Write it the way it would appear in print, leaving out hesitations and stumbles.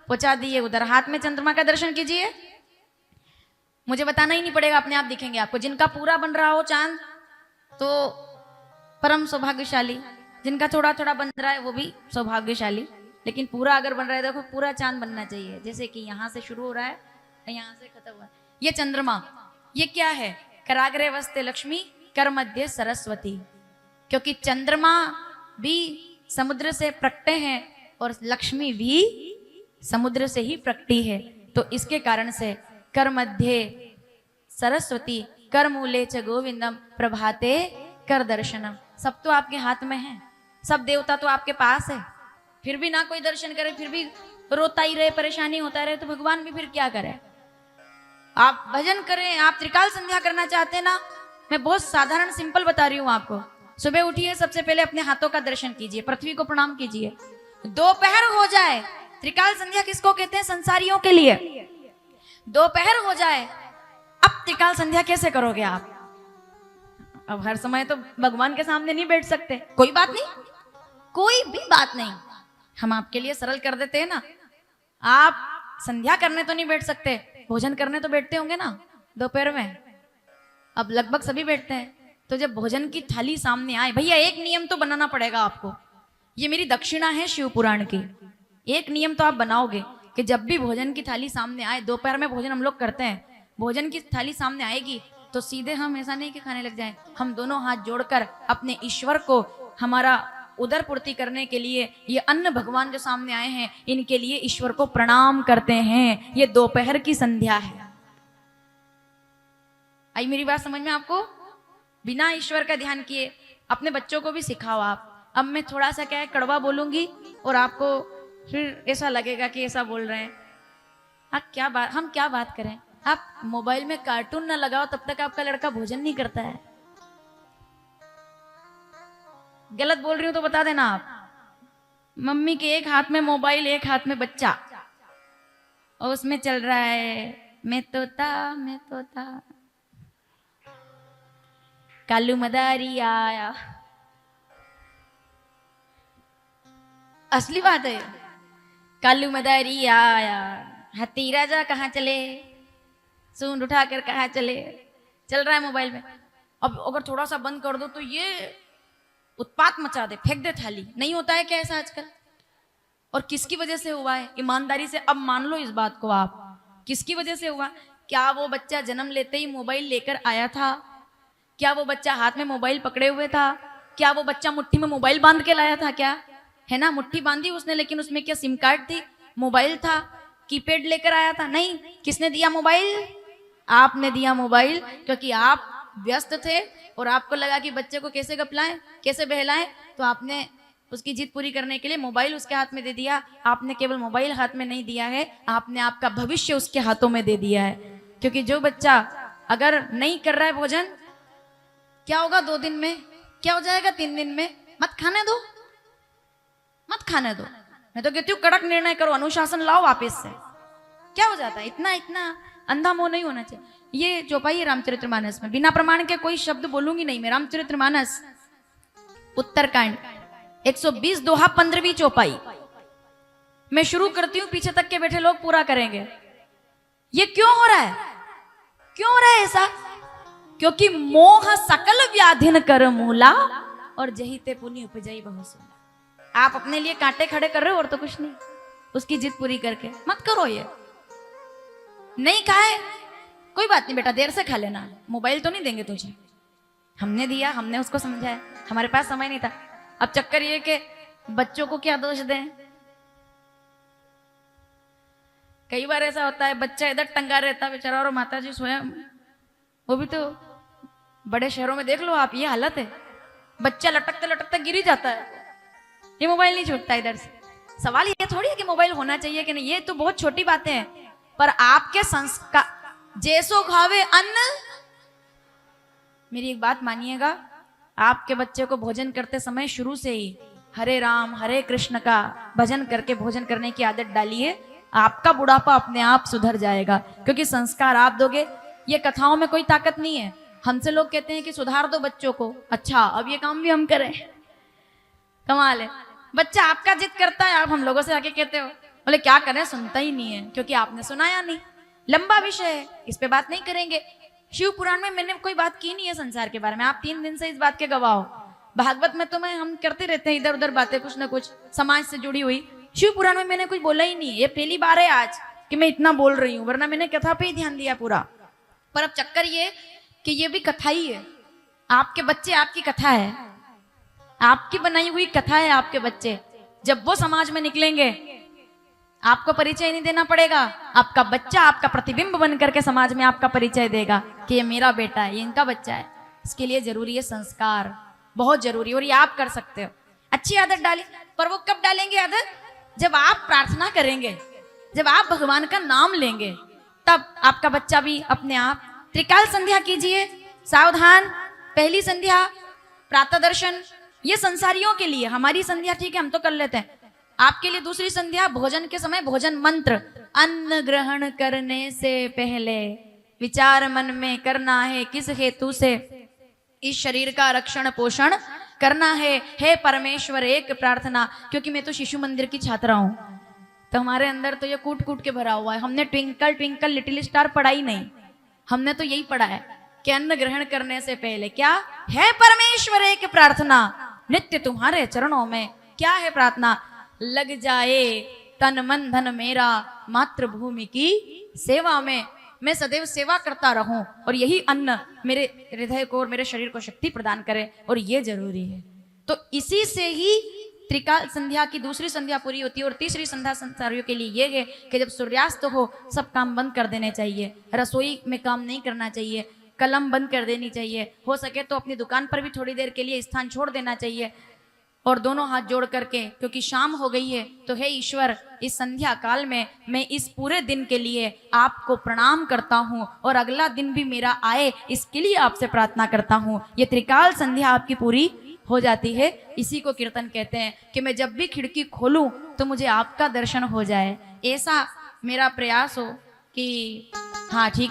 पहुंचा दिए उधर। हाथ में चंद्रमा का दर्शन कीजिए, मुझे बताना ही नहीं पड़ेगा, अपने आप दिखेंगे आपको। जिनका पूरा बन रहा हो चांद तो परम सौभाग्यशाली, जिनका थोड़ा थोड़ा बन रहा है वो भी सौभाग्यशाली, लेकिन पूरा अगर बन रहा है, देखो पूरा चांद बनना चाहिए। जैसे कि यहाँ से शुरू हो रहा है, यहाँ से खत्म हुआ है। ये चंद्रमा, ये क्या है? कराग्रे वस्ते लक्ष्मी, कर मध्य सरस्वती। क्योंकि चंद्रमा भी समुद्र से प्रकटे हैं और लक्ष्मी भी समुद्र से ही प्रकटी है, तो इसके कारण से कर मध्य सरस्वती, कर मूले च गोविंदम, प्रभाते कर दर्शनम। सब तो आपके हाथ में है, सब देवता तो आपके पास है, फिर भी ना कोई दर्शन करे, फिर भी रोता ही रहे, परेशानी होता रहे, तो भगवान भी फिर क्या करे? आप भजन करें, आप त्रिकाल संध्या करना चाहते हैं ना, मैं बहुत साधारण सिंपल बता रही हूँ आपको। सुबह उठिए, सबसे पहले अपने हाथों का दर्शन कीजिए, पृथ्वी को प्रणाम कीजिए। दोपहर हो जाए, त्रिकाल संध्या किसको कहते हैं? संसारियों के लिए। दोपहर हो जाए, अब त्रिकाल संध्या कैसे करोगे आप? अब हर समय तो भगवान के सामने नहीं बैठ सकते, कोई बात नहीं, कोई भी बात नहीं, हम आपके लिए सरल कर देते हैं ना। आप संध्या करने तो नहीं बैठ सकते, भोजन करने तो बैठते होंगे ना दोपहर में। अब लगभग सभी बैठते हैं, तो जब भोजन की थाली सामने आए, भैया एक नियम तो बनाना पड़ेगा आपको, ये मेरी दक्षिणा है शिव पुराण की। एक नियम तो आप बनाओगे कि जब भी भोजन की थाली सामने आए, दोपहर में भोजन हम लोग करते हैं, भोजन की थाली सामने आएगी तो सीधे हम ऐसा नहीं कि खाने लग जाएं, हम दोनों हाथ जोड़कर अपने ईश्वर को, हमारा उदर पूर्ति करने के लिए, ये अन्न भगवान जो सामने आए हैं इनके लिए ईश्वर को प्रणाम करते हैं। ये दोपहर की संध्या है। आई मेरी बात समझ में आपको? बिना ईश्वर का ध्यान किए अपने बच्चों को भी सिखाओ आप। अब मैं थोड़ा सा क्या है कड़वा बोलूंगी और आपको फिर ऐसा लगेगा कि ऐसा बोल रहे हैं। हम क्या बात करें? आप मोबाइल में कार्टून ना लगाओ तब तक आपका लड़का भोजन नहीं करता है। गलत बोल रही हूं तो बता देना आप। मम्मी के एक हाथ में मोबाइल, एक हाथ में बच्चा, और उसमें चल रहा है मैं तोता कालू मदारी आया। असली बात है, कालू मदारी आया, हाथी राजा कहाँ चले, सूंड उठाकर कहाँ चले, चल रहा है मोबाइल में। अब अगर थोड़ा सा बंद कर दो तो ये उत्पात मचा दे, फेंक दे थाली। नहीं होता है क्या ऐसा आजकल? और किसकी वजह से हुआ है? ईमानदारी से अब मान लो इस बात को आप, किसकी वजह से हुआ? क्या वो बच्चा जन्म लेते ही मोबाइल लेकर आया था? क्या वो बच्चा हाथ में मोबाइल पकड़े हुए था? क्या वो बच्चा मुट्ठी में मोबाइल बांध के लाया था? क्या है ना, मुट्ठी बांधी उसने, लेकिन उसमें क्या सिम कार्ड थी? मोबाइल था? कीपैड लेकर आया था? नहीं। किसने दिया मोबाइल? आपने दिया मोबाइल, क्योंकि आप व्यस्त थे और आपको लगा कि बच्चे को कैसे गपलाएं, कैसे बहलाएं, तो आपने उसकी जिद पूरी करने के लिए मोबाइल उसके हाथ में दे दिया। आपने केवल मोबाइल हाथ में नहीं दिया है, आपने आपका भविष्य उसके हाथों में दे दिया है। क्योंकि जो बच्चा अगर नहीं कर रहा है भोजन, क्या होगा 2 दिन में, क्या हो जाएगा 3 दिन में? मत खाने दो, मत खाने दो। मैं तो कहती हूँ कड़क निर्णय करो, अनुशासन लाओ वापस से। क्या हो जाता है? इतना अंधा मोह नहीं होना चाहिए। ये चौपाई है रामचरितमानस में, बिना प्रमाण के कोई शब्द बोलूंगी नहीं मैं। रामचरितमानस उत्तरकांड 120 दोहा 15वीं चौपाई मैं शुरू करती हूँ, पीछे तक के बैठे लोग पूरा करेंगे। ये क्यों हो रहा है? क्यों हो रहा है ऐसा? क्योंकि मोह सकल व्याधिन कर मूला, और जही ते पुनि उपजई बहु सूला। आप अपने लिए कांटे खड़े कर रहे हो और तो कुछ नहीं, उसकी जिद पूरी करके। मत करो। ये नहीं खाए कोई बात नहीं बेटा, देर से खा लेना, मोबाइल तो नहीं देंगे तुझे। हमने दिया, हमने उसको समझाया, हमारे पास समय नहीं था। अब चक्कर ये कि बच्चों को क्या दोष दें? कई बार ऐसा होता है बच्चा इधर टंगा रहता बेचारा और माता जी स्वयं, वो भी तो बड़े शहरों में देख लो आप, ये हालत है। बच्चा लटकते लटकते गिर ही जाता है, ये मोबाइल नहीं छूटता इधर से। सवाल ये थोड़ी है कि मोबाइल होना चाहिए कि नहीं, ये तो बहुत छोटी बातें हैं। पर आपके संस्कार जैसो खावे अन्न, मेरी एक बात मानिएगा, आपके बच्चे को भोजन करते समय शुरू से ही हरे राम हरे कृष्ण का भजन करके भोजन करने की आदत डालिए। आपका बुढ़ापा अपने आप सुधर जाएगा, क्योंकि संस्कार आप दोगे। ये कथाओं में कोई ताकत नहीं है। हमसे लोग कहते हैं कि सुधार दो बच्चों को, अच्छा अब ये काम भी हम करें, कमाल है। बच्चा आपका जिद करता है, आप हम लोगों से आके कहते हो बोले क्या करें, सुनता ही नहीं है, क्योंकि आपने सुनाया नहीं। लंबा विषय है, इस पे बात नहीं करेंगे। शिव पुराण में मैंने कोई बात की नहीं है संसार के बारे में, आप 3 दिन से इस बात के गवाह हो। भागवत में तो हम करते रहते हैं इधर उधर बातें, कुछ ना कुछ समाज से जुड़ी हुई। शिव पुराण में मैंने कुछ बोला ही नहीं, ये पहली बार है आज कि मैं इतना बोल रही हूँ, वरना मैंने कथा पे ही ध्यान दिया पूरा। पर अब चक्कर ये कि ये भी कथा ही है, आपके बच्चे आपकी कथा है, आपकी बनाई हुई कथा है। आपके बच्चे जब वो समाज में निकलेंगे, आपको परिचय नहीं देना पड़ेगा, आपका बच्चा आपका प्रतिबिंब बन करके समाज में आपका परिचय देगा कि ये मेरा बेटा है, ये इनका बच्चा है। इसके लिए जरूरी है संस्कार, बहुत जरूरी, और ये आप कर सकते हो। अच्छी आदत डाली, पर वो कब डालेंगे आदत? जब आप प्रार्थना करेंगे, जब आप भगवान का नाम लेंगे, तब आपका बच्चा भी अपने आप। त्रिकाल संध्या कीजिए, सावधान। पहली संध्या प्रातः दर्शन, ये संसारियों के लिए, हमारी संध्या ठीक है हम तो कर लेते हैं, आपके लिए दूसरी संध्या भोजन के समय भोजन मंत्र। अन्न ग्रहण करने से पहले विचार मन में करना है किस हेतु से इस शरीर का रक्षण पोषण करना है। हे परमेश्वर एक प्रार्थना, क्योंकि मैं तो शिशु मंदिर की छात्रा हूं, तो हमारे अंदर तो ये कूट कूट के भरा हुआ है। हमने ट्विंकल ट्विंकल लिटिल स्टार पढ़ा ही नहीं, हमने तो यही पढ़ा है कि अन्न ग्रहण करने से पहले क्या है? परमेश्वर एक प्रार्थना, नित्य तुम्हारे चरणों में। क्या है प्रार्थना? लग जाए तन मन धन मेरा मातृभूमि की सेवा में, मैं सदैव सेवा करता रहूं, और यही अन्न मेरे हृदय को और मेरे शरीर को शक्ति प्रदान करे, और ये जरूरी है। तो इसी से ही त्रिकाल संध्या की दूसरी संध्या पूरी होती है। और तीसरी संध्या संसारियों के लिए ये है कि जब सूर्यास्त हो सब काम बंद कर देने चाहिए, रसोई में काम नहीं करना चाहिए, कलम बंद कर देनी चाहिए, हो सके तो अपनी दुकान पर भी थोड़ी देर के लिए स्थान छोड़ देना चाहिए, और दोनों हाथ जोड़ करके, क्योंकि शाम हो गई है, तो हे ईश्वर इस संध्या काल में मैं इस पूरे दिन के लिए आपको प्रणाम करता हूँ, और अगला दिन भी मेरा आए इसके लिए आपसे प्रार्थना करता हूँ। ये त्रिकाल संध्या आपकी पूरी हो जाती है। इसी को कीर्तन कहते हैं कि मैं जब भी खिड़की खोलूं तो मुझे आपका दर्शन हो जाए। ऐसा मेरा प्रयास हो कि हाँ ठीक